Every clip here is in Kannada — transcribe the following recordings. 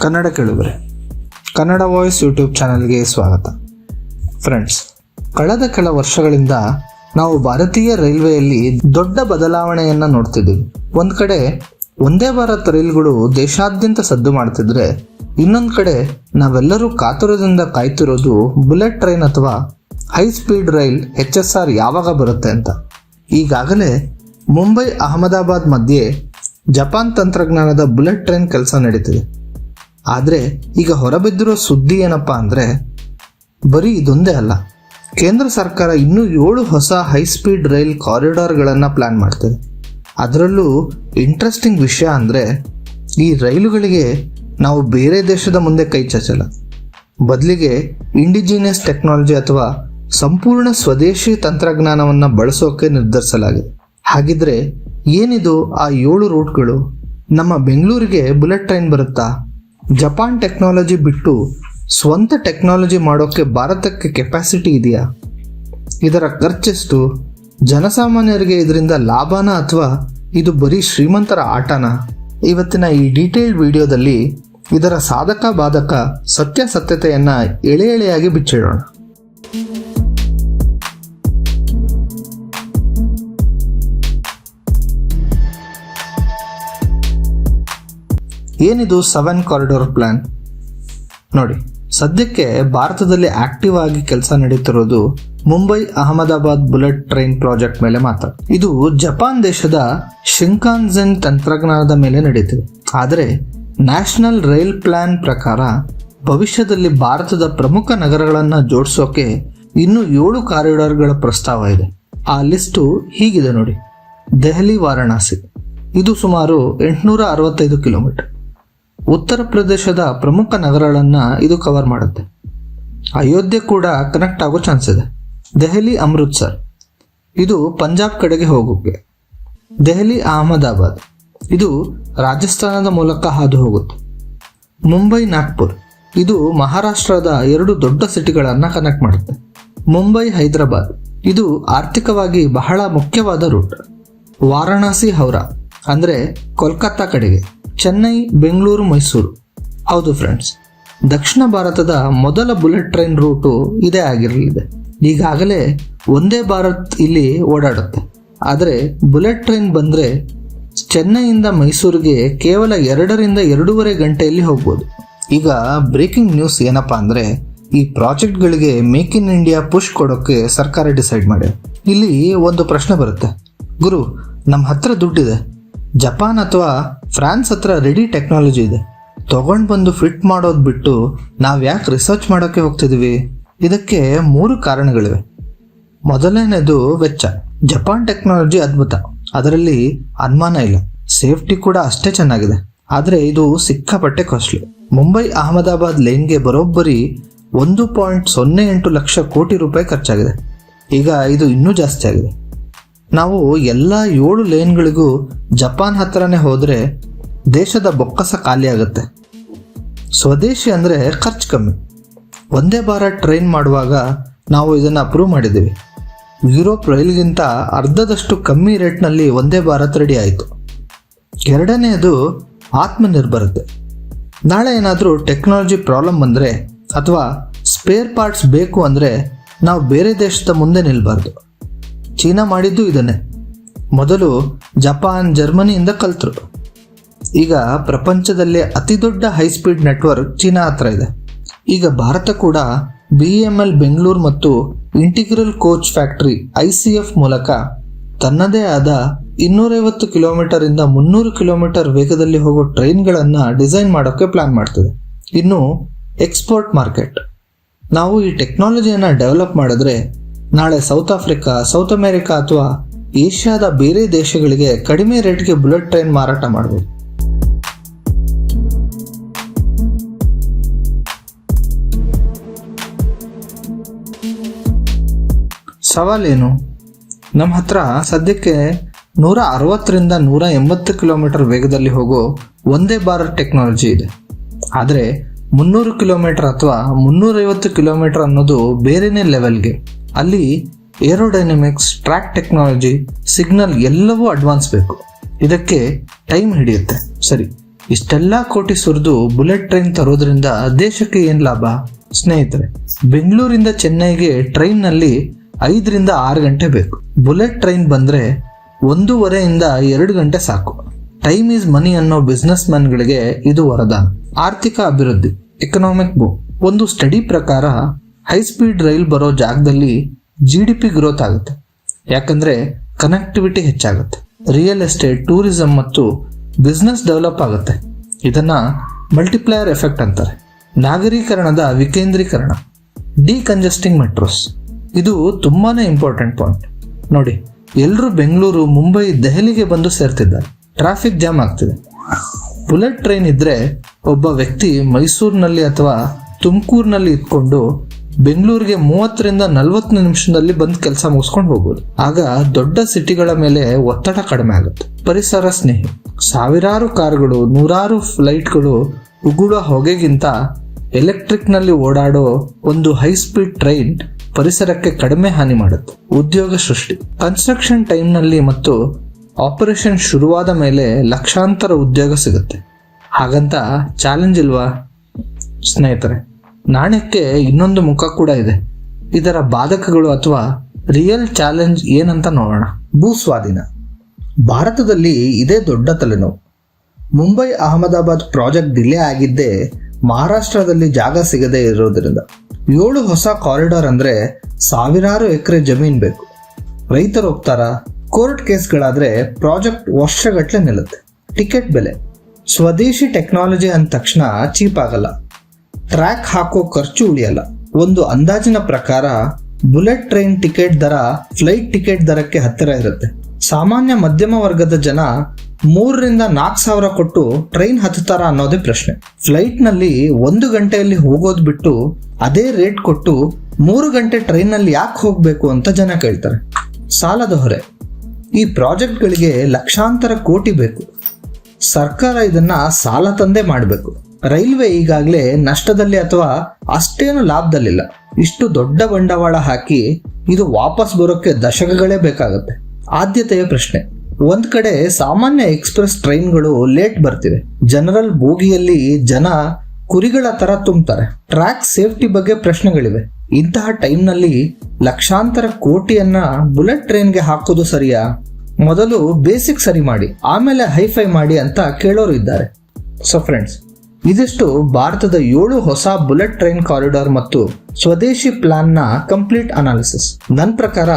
ಕನ್ನಡ ಕೇಳುಗರೆ, ಕನ್ನಡ ವಾಯ್ಸ್ ಯೂಟ್ಯೂಬ್ ಚಾನಲ್ಗೆ ಸ್ವಾಗತ. ಫ್ರೆಂಡ್ಸ್, ಕಳೆದ ಕೆಲ ವರ್ಷಗಳಿಂದ ನಾವು ಭಾರತೀಯ ರೈಲ್ವೆಯಲ್ಲಿ ದೊಡ್ಡ ಬದಲಾವಣೆಯನ್ನು ನೋಡ್ತಿದ್ದೀವಿ. ಒಂದು ಕಡೆ ಒಂದೇ ಭಾರತ್ ರೈಲ್ಗಳು ದೇಶಾದ್ಯಂತ ಸದ್ದು ಮಾಡ್ತಿದ್ರೆ, ಇನ್ನೊಂದು ಕಡೆ ನಾವೆಲ್ಲರೂ ಕಾತುರದಿಂದ ಕಾಯ್ತಿರೋದು ಬುಲೆಟ್ ಟ್ರೈನ್ ಅಥವಾ ಹೈ ಸ್ಪೀಡ್ ರೈಲ್ HSR ಯಾವಾಗ ಬರುತ್ತೆ ಅಂತ. ಈಗಾಗಲೇ ಮುಂಬೈ ಅಹಮದಾಬಾದ್ ಮಧ್ಯೆ ಜಪಾನ್ ತಂತ್ರಜ್ಞಾನದ ಬುಲೆಟ್ ಟ್ರೈನ್ ಕೆಲಸ ನಡೀತಿದೆ. ಆದರೆ ಈಗ ಹೊರಬಿದ್ದಿರೋ ಸುದ್ದಿ ಏನಪ್ಪಾ ಅಂದರೆ, ಬರೀ ಇದೊಂದೇ ಅಲ್ಲ, ಕೇಂದ್ರ ಸರ್ಕಾರ ಇನ್ನೂ 7 ಹೊಸ ಹೈ ಸ್ಪೀಡ್ ರೈಲ್ ಕಾರಿಡಾರ್ಗಳನ್ನು ಪ್ಲ್ಯಾನ್ ಮಾಡ್ತಿದೆ. ಅದರಲ್ಲೂ ಇಂಟ್ರೆಸ್ಟಿಂಗ್ ವಿಷಯ ಅಂದರೆ, ಈ ರೈಲುಗಳಿಗೆ ನಾವು ಬೇರೆ ದೇಶದ ಮುಂದೆ ಕೈ ಚಾಚಲ್ಲ, ಬದಲಿಗೆ ಇಂಡಿಜಿನಿಯಸ್ ಟೆಕ್ನಾಲಜಿ ಅಥವಾ ಸಂಪೂರ್ಣ ಸ್ವದೇಶಿ ತಂತ್ರಜ್ಞಾನವನ್ನು ಬಳಸೋಕೆ ನಿರ್ಧರಿಸಲಾಗಿದೆ. ಹಾಗಿದ್ರೆ ಏನಿದು ಆ 7 ರೂಟ್ಗಳು? ನಮ್ಮ ಬೆಂಗಳೂರಿಗೆ ಬುಲೆಟ್ ಟ್ರೈನ್ ಬರುತ್ತಾ? ಜಪಾನ್ ಟೆಕ್ನಾಲಜಿ ಬಿಟ್ಟು ಸ್ವಂತ ಟೆಕ್ನಾಲಜಿ ಮಾಡೋಕ್ಕೆ ಭಾರತಕ್ಕೆ ಕೆಪಾಸಿಟಿ ಇದೆಯಾ? ಇದರ ಖರ್ಚೆಷ್ಟು? ಜನಸಾಮಾನ್ಯರಿಗೆ ಇದರಿಂದ ಲಾಭನ ಅಥವಾ ಇದು ಬರೀ ಶ್ರೀಮಂತರ ಆಟನ? ಇವತ್ತಿನ ಈ ಡೀಟೇಲ್ಡ್ ವಿಡಿಯೋದಲ್ಲಿ ಇದರ ಸಾಧಕ ಬಾಧಕ ಸತ್ಯಾಸತ್ಯತೆಯನ್ನು ಎಳೆ ಎಳೆಯಾಗಿ ಬಿಚ್ಚಿಡೋಣ. ಏನಿದು 7 ಕಾರಿಡಾರ್ ಪ್ಲಾನ್? ನೋಡಿ, ಸದ್ಯಕ್ಕೆ ಭಾರತದಲ್ಲಿ ಆಕ್ಟಿವ್ ಆಗಿ ಕೆಲಸ ನಡೀತಿರೋದು Mumbai Ahmedabad bullet train project ಮೇಲೆ ಮಾತ್ರ. ಇದು ಜಪಾನ್ ದೇಶದ ಶಿಂಕಾನ್ಸೆನ್ ತಂತ್ರಜ್ಞಾನದ ಮೇಲೆ ನಡೀತಿದೆ. ಆದರೆ ನ್ಯಾಷನಲ್ ರೈಲ್ ಪ್ಲಾನ್ ಪ್ರಕಾರ ಭವಿಷ್ಯದಲ್ಲಿ ಭಾರತದ ಪ್ರಮುಖ ನಗರಗಳನ್ನು ಜೋಡಿಸೋಕೆ ಇನ್ನೂ 7 ಕಾರಿಡಾರ್ಗಳ ಪ್ರಸ್ತಾವ ಇದೆ. ಆ ಲಿಸ್ಟು ಹೀಗಿದೆ ನೋಡಿ. ದೆಹಲಿ ವಾರಣಾಸಿ, ಇದು ಸುಮಾರು 865 ಕಿಲೋಮೀಟರ್. ಉತ್ತರ ಪ್ರದೇಶದ ಪ್ರಮುಖ ನಗರಗಳನ್ನು ಇದು ಕವರ್ ಮಾಡುತ್ತೆ. ಅಯೋಧ್ಯೆ ಕೂಡ ಕನೆಕ್ಟ್ ಆಗೋ ಚಾನ್ಸ್ ಇದೆ. ದೆಹಲಿ ಅಮೃತ್ಸರ್, ಇದು ಪಂಜಾಬ್ ಕಡೆಗೆ ಹೋಗೋಕ್ಕೆ. ದೆಹಲಿ ಅಹಮದಾಬಾದ್, ಇದು ರಾಜಸ್ಥಾನದ ಮೂಲಕ ಹಾದು ಹೋಗುತ್ತೆ. ಮುಂಬೈ ನಾಗ್ಪುರ್, ಇದು ಮಹಾರಾಷ್ಟ್ರದ 2 ದೊಡ್ಡ ಸಿಟಿಗಳನ್ನು ಕನೆಕ್ಟ್ ಮಾಡುತ್ತೆ. ಮುಂಬೈ ಹೈದರಾಬಾದ್, ಇದು ಆರ್ಥಿಕವಾಗಿ ಬಹಳ ಮುಖ್ಯವಾದ ರೂಟ್. ವಾರಣಾಸಿ ಹೌರಾ, ಅಂದರೆ ಕೋಲ್ಕತ್ತಾ ಕಡೆಗೆ. ಚೆನ್ನೈ, ಬೆಂಗಳೂರು, ಮೈಸೂರು. ಹೌದು ಫ್ರೆಂಡ್ಸ್, ದಕ್ಷಿಣ ಭಾರತದ ಮೊದಲ ಬುಲೆಟ್ ಟ್ರೈನ್ ರೂಟು ಇದೇ ಆಗಿರಲಿದೆ. ಈಗಾಗಲೇ ಒಂದೇ ಭಾರತ್ ಇಲ್ಲಿ ಓಡಾಡುತ್ತೆ. ಆದರೆ ಬುಲೆಟ್ ಟ್ರೈನ್ ಬಂದರೆ ಚೆನ್ನೈಯಿಂದ ಮೈಸೂರಿಗೆ ಕೇವಲ 2ರಿಂದ 2.5 ಗಂಟೆಯಲ್ಲಿ ಹೋಗ್ಬೋದು. ಈಗ ಬ್ರೇಕಿಂಗ್ ನ್ಯೂಸ್ ಏನಪ್ಪ ಅಂದರೆ, ಈ ಪ್ರಾಜೆಕ್ಟ್ಗಳಿಗೆ ಮೇಕ್ ಇನ್ ಇಂಡಿಯಾ ಪುಷ್ ಕೊಡೋಕ್ಕೆ ಸರ್ಕಾರ ಡಿಸೈಡ್ ಮಾಡಿ. ಇಲ್ಲಿ ಒಂದು ಪ್ರಶ್ನೆ ಬರುತ್ತೆ, ಗುರು, ನಮ್ಮ ಹತ್ರ ದುಡ್ಡಿದೆ, ಜಪಾನ್ ಅಥವಾ ಫ್ರಾನ್ಸ್ ಹತ್ರ ರೆಡಿ ಟೆಕ್ನಾಲಜಿ ಇದೆ, ತೊಗೊಂಡು ಬಂದು ಫಿಟ್ ಮಾಡೋದು ಬಿಟ್ಟು ನಾವು ಯಾಕೆ ರಿಸರ್ಚ್ ಮಾಡೋಕ್ಕೆ ಹೋಗ್ತಿದ್ದೀವಿ? ಇದಕ್ಕೆ 3 ಕಾರಣಗಳಿವೆ. ಮೊದಲನೇದು ವೆಚ್ಚ. ಜಪಾನ್ ಟೆಕ್ನಾಲಜಿ ಅದ್ಭುತ, ಅದರಲ್ಲಿ ಅನುಮಾನ ಇಲ್ಲ. ಸೇಫ್ಟಿ ಕೂಡ ಅಷ್ಟೇ ಚೆನ್ನಾಗಿದೆ. ಆದರೆ ಇದು ಸಿಕ್ಕಾಪಟ್ಟೆ ಕಾಸ್ಟ್ಲಿ. ಮುಂಬೈ ಅಹಮದಾಬಾದ್ ಲೈನ್ಗೆ ಬರೋಬ್ಬರಿ 1.08 ಲಕ್ಷ ಕೋಟಿ ರೂಪಾಯಿ ಖರ್ಚಾಗಿದೆ. ಈಗ ಇದು ಇನ್ನೂ ಜಾಸ್ತಿ ಆಗಿದೆ. ನಾವು ಎಲ್ಲ 7 ಲೈನ್ಗಳಿಗೂ ಜಪಾನ್ ಹತ್ರನೇ ಹೋದರೆ ದೇಶದ ಬೊಕ್ಕಸ ಖಾಲಿ ಆಗುತ್ತೆ. ಸ್ವದೇಶಿ ಅಂದರೆ ಖರ್ಚು ಕಮ್ಮಿ. ಒಂದೇ ಭಾರತ್ ಟ್ರೈನ್ ಮಾಡುವಾಗ ನಾವು ಇದನ್ನು ಅಪ್ರೂವ್ ಮಾಡಿದ್ದೀವಿ. ಯುರೋಪ್ ರೈಲ್ಗಿಂತ ಅರ್ಧದಷ್ಟು ಕಮ್ಮಿ ರೇಟ್ನಲ್ಲಿ ಒಂದೇ ಭಾರತ್ ರೆಡಿ ಆಯಿತು. ಎರಡನೆಯದು ಆತ್ಮನಿರ್ಭರತೆ. ನಾಳೆ ಏನಾದರೂ ಟೆಕ್ನಾಲಜಿ ಪ್ರಾಬ್ಲಮ್ ಬಂದರೆ ಅಥವಾ ಸ್ಪೇರ್ ಪಾರ್ಟ್ಸ್ ಬೇಕು ಅಂದರೆ ನಾವು ಬೇರೆ ದೇಶದ ಮುಂದೆ ನಿಲ್ಲಬಾರ್ದು. ಚೀನಾ ಮಾಡಿದ್ದು ಇದನ್ನೇ. ಮೊದಲು ಜಪಾನ್, ಜರ್ಮನಿಯಿಂದ ಕಲ್ತರು. ಈಗ ಪ್ರಪಂಚದಲ್ಲೇ ಅತಿ ದೊಡ್ಡ ಹೈಸ್ಪೀಡ್ ನೆಟ್ವರ್ಕ್ ಚೀನಾ ಹತ್ರ ಇದೆ. ಈಗ ಭಾರತ ಕೂಡ BEML ಬೆಂಗಳೂರು ಮತ್ತು ಇಂಟಿಗ್ರಲ್ ಕೋಚ್ ಫ್ಯಾಕ್ಟರಿ ICF ಮೂಲಕ ತನ್ನದೇ ಆದ 250 ಕಿಲೋಮೀಟರಿಂದ 300 ಕಿಲೋಮೀಟರ್ ವೇಗದಲ್ಲಿ ಹೋಗೋ ಟ್ರೈನ್ಗಳನ್ನು ಡಿಸೈನ್ ಮಾಡೋಕ್ಕೆ ಪ್ಲಾನ್ ಮಾಡ್ತಿದೆ. ಇನ್ನು ಎಕ್ಸ್ಪೋರ್ಟ್ ಮಾರ್ಕೆಟ್. ನಾವು ಈ ಟೆಕ್ನಾಲಜಿಯನ್ನು ಡೆವಲಪ್ ಮಾಡಿದ್ರೆ ನಾಳೆ ಸೌತ್ ಆಫ್ರಿಕಾ, ಸೌತ್ ಅಮೆರಿಕಾ ಅಥವಾ ಏಷ್ಯಾದ ಬೇರೆ ದೇಶಗಳಿಗೆ ಕಡಿಮೆ ರೇಟ್ಗೆ ಬುಲೆಟ್ ಟ್ರೈನ್ ಮಾರಾಟ ಮಾಡ್ಬೋದು. ಸವಾಲೇನು? ನಮ್ಮ ಹತ್ರ ಸದ್ಯಕ್ಕೆ 160ರಿಂದ 180 ಕಿಲೋಮೀಟರ್ ವೇಗದಲ್ಲಿ ಹೋಗೋ ಒಂದೇ ಭಾರತ್ ಟೆಕ್ನಾಲಜಿ ಇದೆ. ಆದರೆ 300 ಕಿಲೋಮೀಟರ್ ಅಥವಾ 350 ಕಿಲೋಮೀಟರ್ ಅನ್ನೋದು ಬೇರೆನೇ ಲೆವೆಲ್ಗೆ. ಅಲ್ಲಿ ಏರೋಡೈನಮಿಕ್ಸ್, ಟ್ರ್ಯಾಕ್ ಟೆಕ್ನಾಲಜಿ, ಸಿಗ್ನಲ್ ಎಲ್ಲವೂ ಅಡ್ವಾನ್ಸ್ ಬೇಕು. ಇದಕ್ಕೆ ಟೈಮ್ ಹಿಡಿಯುತ್ತೆ. ಸರಿ, ಇಷ್ಟೆಲ್ಲ ಕೋಟಿ ಸುರಿದು ಬುಲೆಟ್ ಟ್ರೈನ್ ತರೋದ್ರಿಂದ ದೇಶಕ್ಕೆ ಏನ್ ಲಾಭ? ಸ್ನೇಹಿತರೆ, ಬೆಂಗಳೂರಿಂದ ಚೆನ್ನೈಗೆ ಟ್ರೈನ್ ನಲ್ಲಿ 5 ರಿಂದ 6 ಗಂಟೆ ಬೇಕು. ಬುಲೆಟ್ ಟ್ರೈನ್ ಬಂದ್ರೆ 1.5 ಇಂದ 2 ಗಂಟೆ ಸಾಕು. ಟೈಮ್ ಈಸ್ ಮನಿ ಅನ್ನೋ ಬಿಸ್ನೆಸ್ ಮ್ಯಾನ್ಗಳಿಗೆ ಇದು ವರದಾನ. ಆರ್ಥಿಕ ಅಭಿವೃದ್ಧಿ, ಎಕನಾಮಿಕ್ ಬೂಮ್. ಒಂದು ಸ್ಟಡಿ ಪ್ರಕಾರ ಹೈ ಸ್ಪೀಡ್ ರೈಲ್ ಬರೋ ಜಾಗದಲ್ಲಿ GDP ಗ್ರೋತ್ ಆಗುತ್ತೆ. ಯಾಕಂದ್ರೆ ಕನೆಕ್ಟಿವಿಟಿ ಹೆಚ್ಚಾಗುತ್ತೆ. ರಿಯಲ್ ಎಸ್ಟೇಟ್, ಟೂರಿಸಂ ಮತ್ತು ಬಿಸ್ನೆಸ್ ಡೆವಲಪ್ ಆಗುತ್ತೆ. ಇದನ್ನ ಮಲ್ಟಿಪ್ಲೈಯರ್ ಎಫೆಕ್ಟ್ ಅಂತಾರೆ. ನಾಗರೀಕರಣದ ವಿಕೇಂದ್ರೀಕರಣ, ಡಿಕಂಜೆಸ್ಟಿಂಗ್ ಮೆಟ್ರೋಸ್. ಇದು ತುಂಬಾನೇ ಇಂಪಾರ್ಟೆಂಟ್ ಪಾಯಿಂಟ್. ನೋಡಿ, ಎಲ್ಲರೂ ಬೆಂಗಳೂರು, ಮುಂಬೈ, ದೆಹಲಿಗೆ ಬಂದು ಸೇರ್ತಿದ್ದಾರೆ. ಟ್ರಾಫಿಕ್ ಜಾಮ್ ಆಗ್ತಿದೆ. ಬುಲೆಟ್ ಟ್ರೈನ್ ಇದ್ರೆ ಒಬ್ಬ ವ್ಯಕ್ತಿ ಮೈಸೂರಿನಲ್ಲಿ ಅಥವಾ ತುಮಕೂರಿನಲ್ಲಿ ಇಟ್ಕೊಂಡು ಬೆಂಗಳೂರಿಗೆ 30 ರಿಂದ 40 ನಿಮಿಷದಲ್ಲಿ ಬಂದು ಕೆಲಸ ಮುಗಿಸ್ಕೊಂಡು ಹೋಗ್ಬೋದು. ಆಗ ದೊಡ್ಡ ಸಿಟಿಗಳ ಮೇಲೆ ಒತ್ತಡ ಕಡಿಮೆ ಆಗುತ್ತೆ. ಪರಿಸರ ಸ್ನೇಹಿ, ಸಾವಿರಾರು ಕಾರ್ಗಳು, 100 ಫ್ಲೈಟ್ಗಳು ಉಗುಳೋ ಹೊಗೆಗಿಂತ ಎಲೆಕ್ಟ್ರಿಕ್ ನಲ್ಲಿ ಓಡಾಡೋ ಒಂದು ಹೈ ಸ್ಪೀಡ್ ಟ್ರೈನ್ ಪರಿಸರಕ್ಕೆ ಕಡಿಮೆ ಹಾನಿ ಮಾಡುತ್ತೆ. ಉದ್ಯೋಗ ಸೃಷ್ಟಿ, ಕನ್ಸ್ಟ್ರಕ್ಷನ್ ಟೈಮ್ ನಲ್ಲಿ ಮತ್ತು ಆಪರೇಷನ್ ಶುರುವಾದ ಮೇಲೆ ಲಕ್ಷಾಂತರ ಉದ್ಯೋಗ ಸಿಗುತ್ತೆ. ಹಾಗಂತ ಚಾಲೆಂಜ್ ಇಲ್ವಾ? ಸ್ನೇಹಿತರೆ, ನಾಣ್ಯಕ್ಕೆ ಇನ್ನೊಂದು ಮುಖ ಕೂಡ ಇದೆ. ಇದರ ಬಾಧಕಗಳು ಅಥವಾ ರಿಯಲ್ ಚಾಲೆಂಜ್ ಏನಂತ ನೋಡೋಣ. ಭೂಸ್ವಾಧೀನ. ಭಾರತದಲ್ಲಿ ಇದೇ ದೊಡ್ಡ ತಲೆನೋವು. ಮುಂಬೈ ಅಹಮದಾಬಾದ್ ಪ್ರಾಜೆಕ್ಟ್ ಡಿಲೇ ಆಗಿದ್ದೇ ಮಹಾರಾಷ್ಟ್ರದಲ್ಲಿ ಜಾಗ ಸಿಗದೇ ಇರೋದ್ರಿಂದ. 7 ಹೊಸ ಕಾರಿಡಾರ್ ಅಂದ್ರೆ ಸಾವಿರಾರು ಎಕರೆ ಜಮೀನ್ ಬೇಕು. ರೈತರು ಹೋಗ್ತಾರ? ಕೋರ್ಟ್ ಕೇಸ್ಗಳಾದ್ರೆ ಪ್ರಾಜೆಕ್ಟ್ ವರ್ಷಗಟ್ಟಲೆ ನಿಲ್ಲುತ್ತೆ. ಟಿಕೆಟ್ ಬೆಲೆ, ಸ್ವದೇಶಿ ಟೆಕ್ನಾಲಜಿ ಅಂದ ತಕ್ಷಣ ಚೀಪ್ ಆಗಲ್ಲ. ಟ್ರ್ಯಾಕ್ ಹಾಕೋ ಖರ್ಚು ಉಳಿಯಲ್ಲ. ಒಂದು ಅಂದಾಜಿನ ಪ್ರಕಾರ ಬುಲೆಟ್ ಟ್ರೈನ್ ಟಿಕೆಟ್ ದರ ಫ್ಲೈಟ್ ಟಿಕೆಟ್ ದರಕ್ಕೆ ಹತ್ತಿರ ಇರುತ್ತೆ. ಸಾಮಾನ್ಯ ಮಧ್ಯಮ ವರ್ಗದ ಜನ 3 ರಿಂದ 4 ಸಾವಿರ ಕೊಟ್ಟು ಟ್ರೈನ್ ಹತ್ತುತ್ತಾರ ಅನ್ನೋದೇ ಪ್ರಶ್ನೆ. ಫ್ಲೈಟ್ ನಲ್ಲಿ 1 ಗಂಟೆಯಲ್ಲಿ ಹೋಗೋದು ಬಿಟ್ಟು ಅದೇ ರೇಟ್ ಕೊಟ್ಟು 3 ಗಂಟೆ ಟ್ರೈನ್ ನಲ್ಲಿ ಯಾಕೆ ಹೋಗ್ಬೇಕು ಅಂತ ಜನ ಕೇಳ್ತಾರೆ. ಸಾಲದ ಹೊರೆ. ಈ ಪ್ರಾಜೆಕ್ಟ್ಗಳಿಗೆ ಲಕ್ಷಾಂತರ ಕೋಟಿ ಬೇಕು. ಸರ್ಕಾರ ಇದನ್ನ ಸಾಲ ತಂದೆ ಮಾಡಬೇಕು. ರೈಲ್ವೆ ಈಗಾಗಲೇ ನಷ್ಟದಲ್ಲಿ ಅಥವಾ ಅಷ್ಟೇನು ಲಾಭದಲ್ಲಿಲ್ಲ. ಇಷ್ಟು ದೊಡ್ಡ ಬಂಡವಾಳ ಹಾಕಿ ಇದು ವಾಪಸ್ ಬರೋಕ್ಕೆ ದಶಕಗಳೇ ಬೇಕಾಗುತ್ತೆ. ಆದ್ಯತೆಯ ಪ್ರಶ್ನೆ. ಒಂದ್ ಕಡೆ ಸಾಮಾನ್ಯ ಎಕ್ಸ್ಪ್ರೆಸ್ ಟ್ರೈನ್ಗಳು ಲೇಟ್ ಬರ್ತಿವೆ. ಜನರಲ್ ಬೋಗಿಯಲ್ಲಿ ಜನ ಕುರಿಗಳ ತರ ತುಂಬ್ತಾರೆ. ಟ್ರ್ಯಾಕ್ ಸೇಫ್ಟಿ ಬಗ್ಗೆ ಪ್ರಶ್ನೆಗಳಿವೆ. ಇಂತಹ ಟೈಮ್ನಲ್ಲಿ ಲಕ್ಷಾಂತರ ಕೋಟಿಯನ್ನ ಬುಲೆಟ್ ಟ್ರೈನ್ಗೆ ಹಾಕೋದು ಸರಿಯಾ? ಮೊದಲು ಬೇಸಿಕ್ ಸರಿ ಮಾಡಿ, ಆಮೇಲೆ ಹೈಫೈ ಮಾಡಿ ಅಂತ ಕೇಳೋರು ಇದ್ದಾರೆ. ಸೊ ಫ್ರೆಂಡ್ಸ್, ಇದಿಷ್ಟು ಭಾರತದ 7 ಹೊಸ ಬುಲೆಟ್ ಟ್ರೈನ್ ಕಾರಿಡಾರ್ ಮತ್ತು ಸ್ವದೇಶಿ ಪ್ಲಾನ್ ನ ಕಂಪ್ಲೀಟ್ ಅನಾಲಿಸಿಸ್. ನನ್ನ ಪ್ರಕಾರ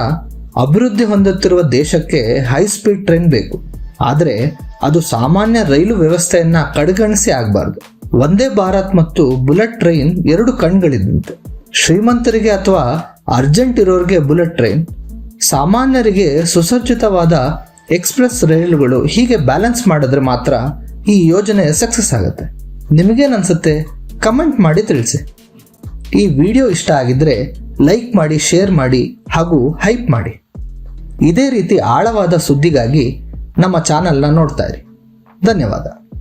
ಅಭಿವೃದ್ಧಿ ಹೊಂದುತ್ತಿರುವ ದೇಶಕ್ಕೆ ಹೈ ಸ್ಪೀಡ್ ಟ್ರೈನ್ ಬೇಕು. ಆದರೆ ಅದು ಸಾಮಾನ್ಯ ರೈಲು ವ್ಯವಸ್ಥೆಯನ್ನ ಕಡೆಗಣಿಸಿ ಆಗಬಾರ್ದು. ವಂದೇ ಭಾರತ್ ಮತ್ತು ಬುಲೆಟ್ ಟ್ರೈನ್ 2 ಕಣ್ಗಳಿದ್ದಂತೆ. ಶ್ರೀಮಂತರಿಗೆ ಅಥವಾ ಅರ್ಜೆಂಟ್ ಇರೋರಿಗೆ ಬುಲೆಟ್ ಟ್ರೈನ್, ಸಾಮಾನ್ಯರಿಗೆ ಸುಸಜ್ಜಿತವಾದ ಎಕ್ಸ್ಪ್ರೆಸ್ ರೈಲುಗಳು. ಹೀಗೆ ಬ್ಯಾಲೆನ್ಸ್ ಮಾಡಿದ್ರೆ ಮಾತ್ರ ಈ ಯೋಜನೆ ಸಕ್ಸಸ್ ಆಗುತ್ತೆ. ನಿಮಗೇನನ್ಸುತ್ತೆ? ಕಮೆಂಟ್ ಮಾಡಿ ತಿಳಿಸಿ. ಈ ವಿಡಿಯೋ ಇಷ್ಟ ಆಗಿದ್ರೆ ಲೈಕ್ ಮಾಡಿ, ಶೇರ್ ಮಾಡಿ ಹಾಗೂ ಹೈಪ್ ಮಾಡಿ. ಇದೇ ರೀತಿ ಆಳವಾದ ಸುದ್ದಿಗಾಗಿ ನಮ್ಮ ಚಾನೆಲ್ನ ನೋಡ್ತಾ ಇರಿ. ಧನ್ಯವಾದ.